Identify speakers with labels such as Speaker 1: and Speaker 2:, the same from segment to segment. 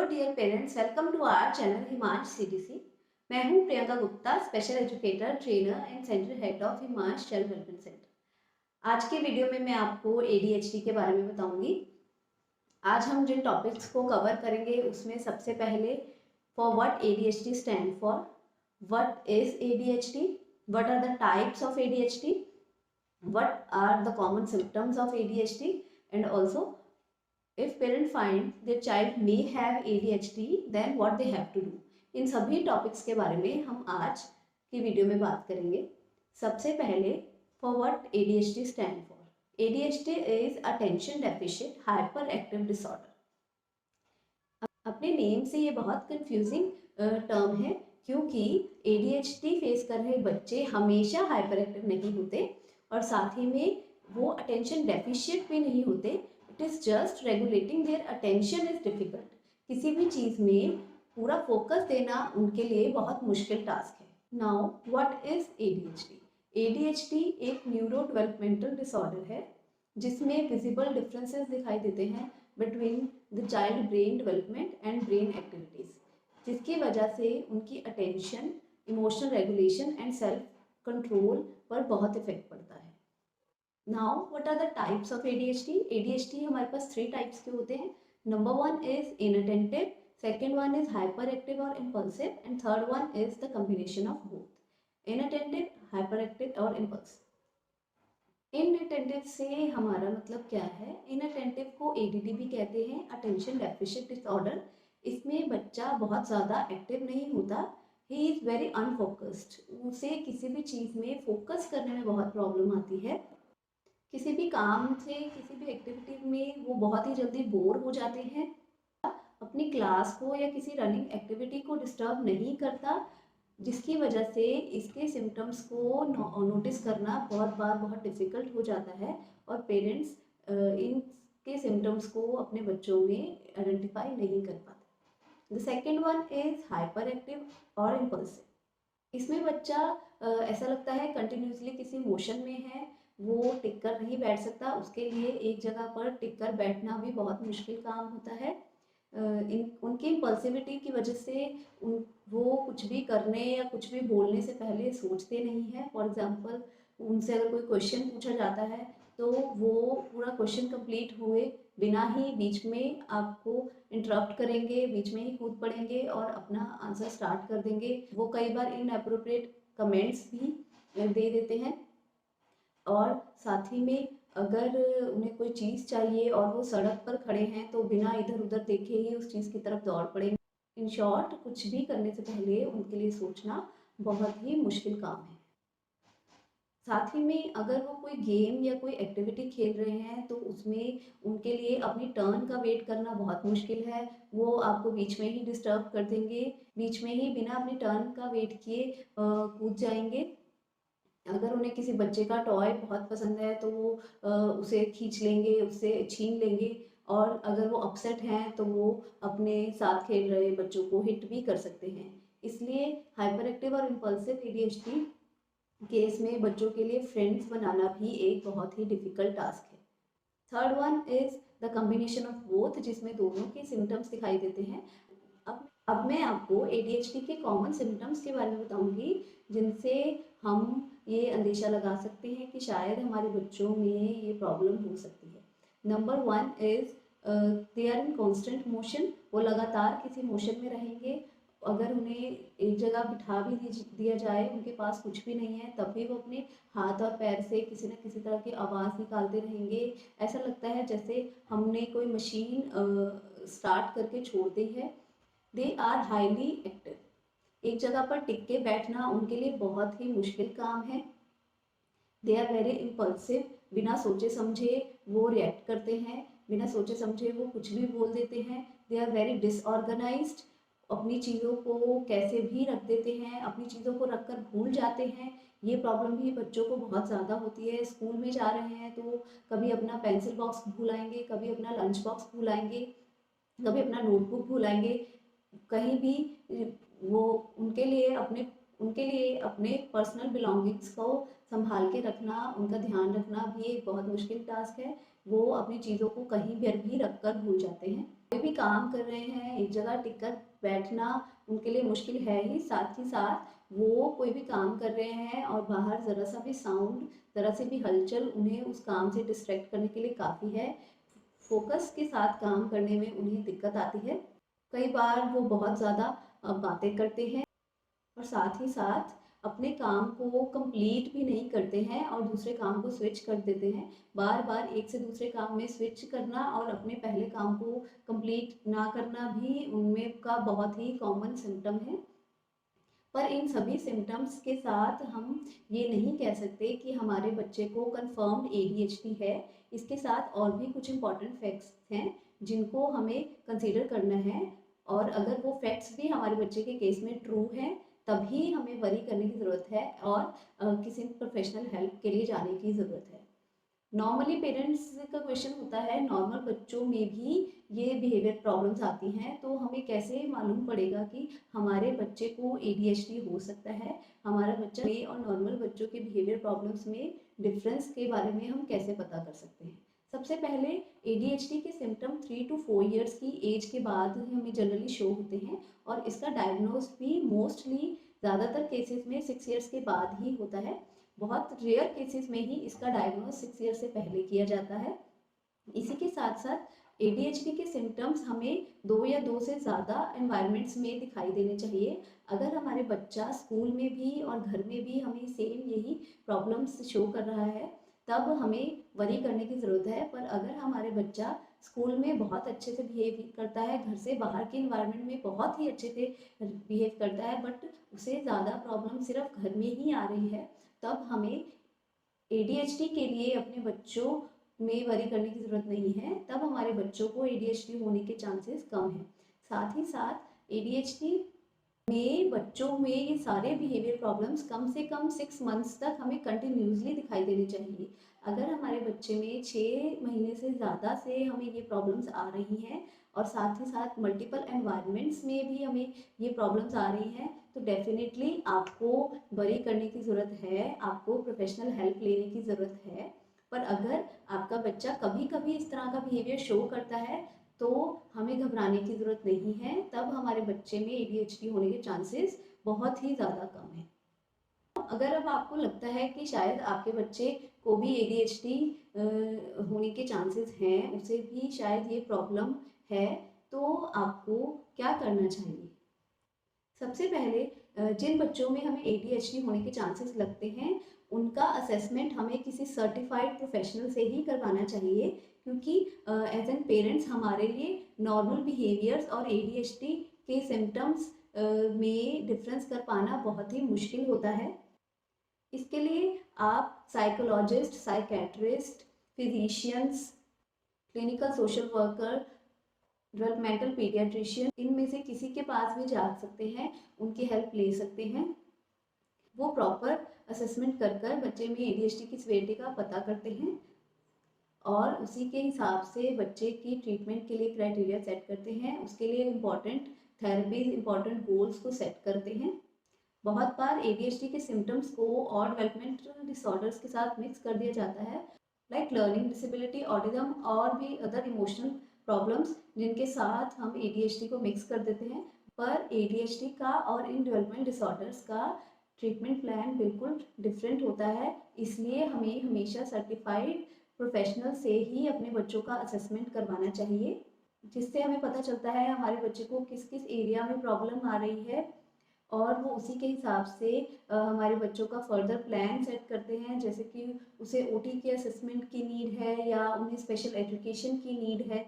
Speaker 1: Dear parents, welcome to our channel Himansh CDC. मैं हूं Priyanka Gupta, special educator, trainer and central head of Himansh child development centre. आज के video में मैं आपको एडीएचडी के बारे में बताऊंगी। आज हम जिन टॉपिक्स को कवर करेंगे उसमें सबसे पहले for what ADHD stand for, what is ADHD, what are the types of ADHD, what are the common symptoms of ADHD, and also if parent find their child may have ADHD then what they have to do। इन सभी topics के बारे में हम आज की video में बात करेंगे। सबसे पहले for what ADHD stand for। ADHD is attention deficit hyperactive disorder। अपने नेम से ये बहुत कंफ्यूजिंग टर्म है, क्योंकि ADHD फेस कर रहे बच्चे हमेशा हाइपर एक्टिव नहीं होते और साथ ही में वो अटेंशन डेफिशिएंट भी नहीं होते। It is just regulating their attention is difficult. किसी भी चीज़ में पूरा फोकस देना उनके लिए बहुत मुश्किल टास्क है। Now what is ADHD? ADHD एक न्यूरो डेवलपमेंटल डिसऑर्डर है जिसमें विजिबल डिफरेंसेस दिखाई देते हैं between the child brain development and brain activities, जिसकी वजह से उनकी attention, emotional regulation and self control पर बहुत इफेक्ट पड़ता है। Now what are the types of ADHD? ADHD हमारे पास 3 टाइप्स के होते हैं। Number 1 is inattentive, second one is hyperactive और impulsive, and third one is the combination of both, inattentive, hyper active और इम्पल्सिव। इनअटेंटिव से हमारा मतलब क्या है? इनअटेंटिव को ADD भी कहते हैं, अटेंशन डेफिशिएंट डिसऑर्डर। इसमें बच्चा बहुत ज़्यादा एक्टिव नहीं होता, ही इज़ वेरी अनफोकस्ड। उसे किसी भी चीज़ में फोकस करने में बहुत प्रॉब्लम आती है। किसी भी काम से, किसी भी एक्टिविटी में वो बहुत ही जल्दी बोर हो जाते हैं। अपनी क्लास को या किसी रनिंग एक्टिविटी को डिस्टर्ब नहीं करता, जिसकी वजह से इसके सिम्टम्स को नोटिस करना बहुत डिफ़िकल्ट हो जाता है और पेरेंट्स इनके सिम्टम्स को अपने बच्चों में आइडेंटिफाई नहीं कर पाते। The second one is hyper active और इम्पल्सिव। इसमें बच्चा ऐसा लगता है कंटिन्यूसली किसी मोशन में है, वो टिक कर नहीं बैठ सकता। उसके लिए एक जगह पर टिक कर बैठना भी बहुत मुश्किल काम होता है। उनकी इम्पल्सिविटी की वजह से वो कुछ भी करने या कुछ भी बोलने से पहले सोचते नहीं हैं। फॉर एग्ज़ाम्पल, उनसे अगर कोई क्वेश्चन पूछा जाता है तो वो पूरा क्वेश्चन कंप्लीट हुए बिना ही बीच में आपको इंटरप्ट करेंगे, बीच में ही कूद पड़ेंगे और अपना आंसर स्टार्ट कर देंगे। वो कई बार इनअप्रोप्रिएट कमेंट्स भी दे देते हैं और साथ ही में अगर उन्हें कोई चीज़ चाहिए और वो सड़क पर खड़े हैं तो बिना इधर उधर देखे ही उस चीज़ की तरफ दौड़ पड़ेंगे। इन शॉर्ट, कुछ भी करने से पहले उनके लिए सोचना बहुत ही मुश्किल काम है। साथ ही में अगर वो कोई गेम या कोई एक्टिविटी खेल रहे हैं तो उसमें उनके लिए अपनी टर्न का वेट करना बहुत मुश्किल है। वो आपको बीच में ही डिस्टर्ब कर देंगे, बीच में ही बिना अपनी टर्न का वेट किए कूद जाएंगे। अगर उन्हें किसी बच्चे का टॉय बहुत पसंद है तो वो उसे खींच लेंगे, उससे छीन लेंगे, और अगर वो अपसेट हैं तो वो अपने साथ खेल रहे बच्चों को हिट भी कर सकते हैं। इसलिए हाइपर एक्टिव और इम्पल्सिव ADHD केस में बच्चों के लिए फ्रेंड्स बनाना भी एक बहुत ही डिफ़िकल्ट टास्क है। Third one is the combination of both, जिसमें दोनों के सिम्टम्स दिखाई देते हैं। अब मैं आपको ADHD के कॉमन सिम्टम्स के बारे में बताऊंगी, जिनसे हम ये अंदेशा लगा सकते हैं कि शायद हमारे बच्चों में ये प्रॉब्लम हो सकती है। Number 1 is they are in constant motion. वो लगातार किसी मोशन में रहेंगे। अगर उन्हें एक जगह बिठा भी दिया जाए, उनके पास कुछ भी नहीं है, तब भी वो अपने हाथ और पैर से किसी न किसी तरह की आवाज़ निकालते रहेंगे। ऐसा लगता है जैसे हमने कोई मशीन स्टार्ट करके छोड़ दी है। They are highly active. एक जगह पर टिक के बैठना उनके लिए बहुत ही मुश्किल काम है। They are very impulsive. बिना सोचे समझे वो रिएक्ट करते हैं, बिना सोचे समझे वो कुछ भी बोल देते हैं। They are very disorganised. अपनी चीज़ों को कैसे भी रख देते हैं, अपनी चीज़ों को रख कर भूल जाते हैं। ये प्रॉब्लम भी बच्चों को बहुत ज़्यादा होती है। स्कूल में जा रहे हैं तो कभी अपना पेंसिल बॉक्स भूल आएंगे, कभी अपना लंच बॉक्स भूल आएंगे, कभी अपना नोटबुक भूल आएंगे। कहीं भी वो उनके लिए अपने पर्सनल बिलोंगिंग्स को संभाल के रखना, उनका ध्यान रखना भी एक बहुत मुश्किल टास्क है। वो अपनी चीज़ों को कहीं पर भी रख कर भूल जाते हैं। कोई भी काम कर रहे हैं एक जगह टिककर बैठना उनके लिए मुश्किल है ही साथ वो कोई भी काम कर रहे हैं और बाहर ज़रा सा भी साउंड, ज़रा सी भी हलचल उन्हें उस काम से डिस्ट्रैक्ट करने के लिए काफ़ी है। फोकस के साथ काम करने में उन्हें दिक्कत आती है। कई बार वो बहुत ज़्यादा बातें करते हैं और साथ ही साथ अपने काम को कंप्लीट भी नहीं करते हैं और दूसरे काम को स्विच कर देते हैं। बार बार एक से दूसरे काम में स्विच करना और अपने पहले काम को कंप्लीट ना करना भी उनमें का बहुत ही कॉमन सिम्टम है। पर इन सभी सिम्टम्स के साथ हम ये नहीं कह सकते कि हमारे बच्चे को कन्फर्म्ड एडीएचडी है। इसके साथ और भी कुछ इम्पॉर्टेंट फैक्ट्स हैं जिनको हमें कंसीडर करना है और अगर वो फैक्ट्स भी हमारे बच्चे के केस में ट्रू हैं तभी हमें वरी करने की ज़रूरत है और किसी प्रोफेशनल हेल्प के लिए जाने की ज़रूरत है। नॉर्मली पेरेंट्स का क्वेश्चन होता है नॉर्मल बच्चों में भी ये बिहेवियर प्रॉब्लम्स आती हैं तो हमें कैसे मालूम पड़ेगा कि हमारे बच्चे को एडीएचडी हो सकता है। हमारा बच्चा में और नॉर्मल बच्चों के बिहेवियर प्रॉब्लम्स में डिफरेंस के बारे में हम कैसे पता कर सकते हैं। सबसे पहले एडीएचडी के सिम्टम 3 to 4 ईयर्स की एज के बाद हमें जनरली शो होते हैं और इसका डायग्नोस भी मोस्टली ज़्यादातर केसेस में 6 ईयर्स के बाद ही होता है। बहुत रेयर केसेस में ही इसका डायग्नोस 6 ईयर से पहले किया जाता है। इसी के साथ साथ एडीएचडी के सिम्टम्स हमें 2 या 2 से ज़्यादा एनवायरनमेंट्स में दिखाई देने चाहिए। अगर हमारे बच्चा स्कूल में भी और घर में भी हमें सेम यही प्रॉब्लम्स शो कर रहा है तब हमें वरी करने की ज़रूरत है। पर अगर हमारे बच्चा स्कूल में बहुत अच्छे से बिहेव करता है, घर से बाहर के इन्वायरमेंट में बहुत ही अच्छे से बिहेव करता है बट उसे ज़्यादा प्रॉब्लम सिर्फ घर में ही आ रही है तब हमें एडीएचडी के लिए अपने बच्चों में वरी करने की ज़रूरत नहीं है। तब हमारे बच्चों को एडीएचडी होने के चांसेस कम हैं। साथ ही साथ एडीएचडी में बच्चों में ये सारे बिहेवियर प्रॉब्लम्स कम से कम 6 मंथ्स तक हमें कंटिन्यूसली दिखाई देनी चाहिए। अगर हमारे बच्चे में 6 महीने से ज़्यादा से हमें ये प्रॉब्लम्स आ रही हैं और साथ ही साथ मल्टीपल एनवायरनमेंट्स में भी हमें ये प्रॉब्लम्स आ रही हैं तो डेफिनेटली आपको वरी करने की ज़रूरत है, आपको प्रोफेशनल हेल्प लेने की ज़रूरत है। पर अगर आपका बच्चा कभी कभी इस तरह का बिहेवियर शो करता है तो हमें घबराने की ज़रूरत नहीं है। तब हमारे बच्चे में एडीएचडी होने के चांसेस बहुत ही ज़्यादा कम है। अगर अब आपको लगता है कि शायद आपके बच्चे को भी एडीएचडी होने के चांसेस हैं, उसे भी शायद ये प्रॉब्लम है, तो आपको क्या करना चाहिए? सबसे पहले जिन बच्चों में हमें एडीएचडी होने के चांसेस लगते हैं उनका असेसमेंट हमें किसी सर्टिफाइड प्रोफेशनल से ही करवाना चाहिए क्योंकि एज एन पेरेंट्स हमारे लिए नॉर्मल बिहेवियर्स और एडीएचडी के सिम्टम्स में डिफरेंस कर पाना बहुत ही मुश्किल होता है। इसके लिए आप psychologist, psychiatrist, physicians, clinical social worker, developmental paediatrician इनमें से किसी के पास भी जा सकते हैं, उनकी हेल्प ले सकते हैं। वो प्रॉपर असेसमेंट कर कर बच्चे में एडीएचडी की सिवियरिटी का पता करते हैं और उसी के हिसाब से बच्चे की ट्रीटमेंट के लिए क्राइटेरिया सेट करते हैं। उसके लिए इम्पॉर्टेंट थेरेपीज, इम्पॉर्टेंट गोल्स को सेट करते हैं। बहुत बार एडीएचडी के सिम्टम्स को और डेवलपमेंटल डिसऑर्डर्स के साथ मिक्स कर दिया जाता है लाइक लर्निंग डिसेबिलिटी, ऑटिज्म और भी अदर इमोशनल प्रॉब्लम्स जिनके साथ हम एडीएचडी को मिक्स कर देते हैं। पर एडीएचडी का और इन डेवलपमेंट डिसऑर्डर्स का ट्रीटमेंट प्लान बिल्कुल डिफरेंट होता है। इसलिए हमें हमेशा सर्टिफाइड प्रोफेशनल से ही अपने बच्चों का असेसमेंट करवाना चाहिए जिससे हमें पता चलता है हमारे बच्चे को किस किस एरिया में प्रॉब्लम आ रही है और वो उसी के हिसाब से हमारे बच्चों का फर्दर प्लान सेट करते हैं। जैसे कि उसे ओटी के असेसमेंट की नीड है या उन्हें स्पेशल एजुकेशन की नीड है।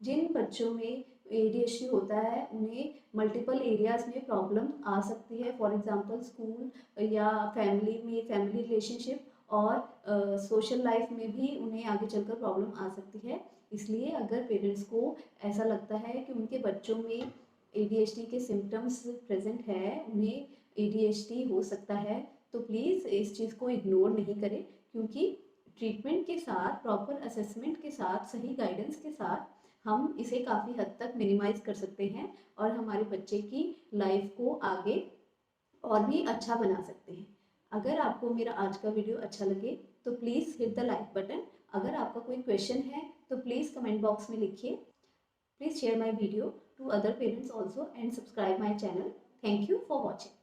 Speaker 1: जिन बच्चों में एडीएचडी होता है उन्हें मल्टीपल एरियाज में प्रॉब्लम आ सकती है, फॉर एग्जांपल स्कूल या फैमिली में, फैमिली रिलेशनशिप और सोशल लाइफ में भी उन्हें आगे चलकर प्रॉब्लम आ सकती है। इसलिए अगर पेरेंट्स को ऐसा लगता है कि उनके बच्चों में एडीएचडी के सिम्टम्स प्रेजेंट है, उन्हें एडीएचडी हो सकता है, तो प्लीज़ इस चीज़ को इग्नोर नहीं करें क्योंकि ट्रीटमेंट के साथ, प्रॉपर असेसमेंट के साथ, सही गाइडेंस के साथ हम इसे काफ़ी हद तक मिनिमाइज कर सकते हैं और हमारे बच्चे की लाइफ को आगे और भी अच्छा बना सकते हैं। अगर आपको मेरा आज का वीडियो अच्छा लगे तो please hit the like button. अगर आपका कोई क्वेश्चन है तो प्लीज़ कमेंट बॉक्स में लिखिए। Please share my video to other parents also and subscribe my channel. Thank you for watching.